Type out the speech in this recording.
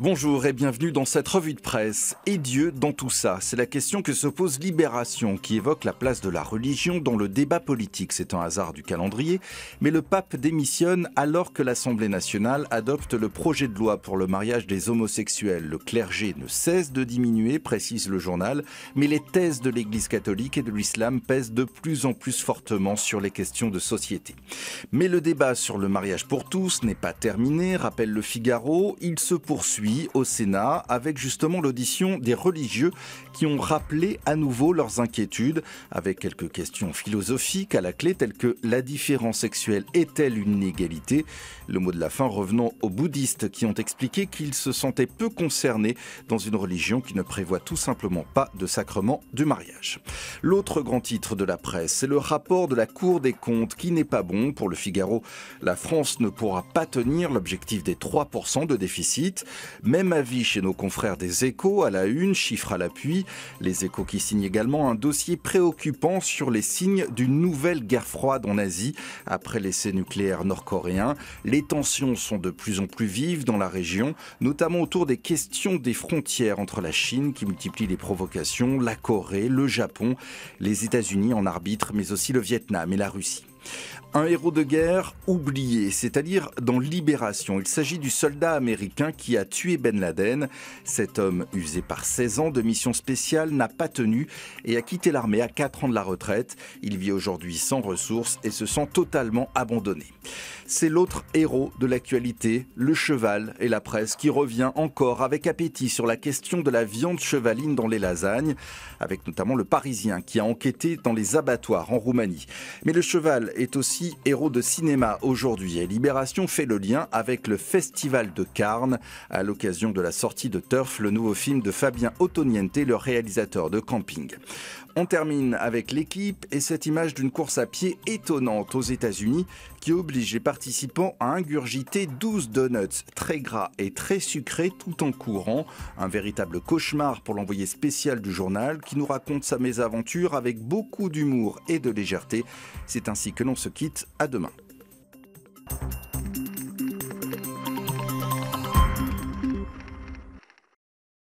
Bonjour et bienvenue dans cette revue de presse. Et Dieu dans tout ça? C'est la question que se pose Libération, qui évoque la place de la religion dans le débat politique. C'est un hasard du calendrier, mais le pape démissionne alors que l'Assemblée nationale adopte le projet de loi pour le mariage des homosexuels. Le clergé ne cesse de diminuer, précise le journal, mais les thèses de l'Église catholique et de l'islam pèsent de plus en plus fortement sur les questions de société. Mais le débat sur le mariage pour tous n'est pas terminé, rappelle le Figaro. Il se poursuit au Sénat avec justement l'audition des religieux qui ont rappelé à nouveau leurs inquiétudes avec quelques questions philosophiques à la clé telles que la différence sexuelle est-elle une inégalité? Le mot de la fin revenant aux bouddhistes qui ont expliqué qu'ils se sentaient peu concernés dans une religion qui ne prévoit tout simplement pas de sacrement du mariage. L'autre grand titre de la presse, c'est le rapport de la Cour des comptes qui n'est pas bon. Pour le Figaro, la France ne pourra pas tenir l'objectif des 3% de déficit. Même avis chez nos confrères des Échos, à la une, chiffres à l'appui. Les Échos qui signent également un dossier préoccupant sur les signes d'une nouvelle guerre froide en Asie après l'essai nucléaire nord-coréen. Les tensions sont de plus en plus vives dans la région, notamment autour des questions des frontières entre la Chine qui multiplie les provocations, la Corée, le Japon, les États-Unis en arbitre, mais aussi le Vietnam et la Russie. Un héros de guerre oublié, c'est-à-dire dans Libération. Il s'agit du soldat américain qui a tué Ben Laden. Cet homme, usé par 16 ans de mission spéciale, n'a pas tenu et a quitté l'armée à 4 ans de la retraite. Il vit aujourd'hui sans ressources et se sent totalement abandonné. C'est l'autre héros de l'actualité, le cheval et la presse qui revient encore avec appétit sur la question de la viande chevaline dans les lasagnes, avec notamment le Parisien qui a enquêté dans les abattoirs en Roumanie. Mais le cheval est aussi héros de cinéma aujourd'hui et Libération fait le lien avec le Festival de Cannes à l'occasion de la sortie de Turf, le nouveau film de Fabien Ottoniente, le réalisateur de Camping. On termine avec l'équipe et cette image d'une course à pied étonnante aux États-Unis qui oblige les participants à ingurgiter 12 donuts très gras et très sucrés tout en courant. Un véritable cauchemar pour l'envoyé spécial du journal qui nous raconte sa mésaventure avec beaucoup d'humour et de légèreté. C'est ainsi que l'on se quitte. À demain.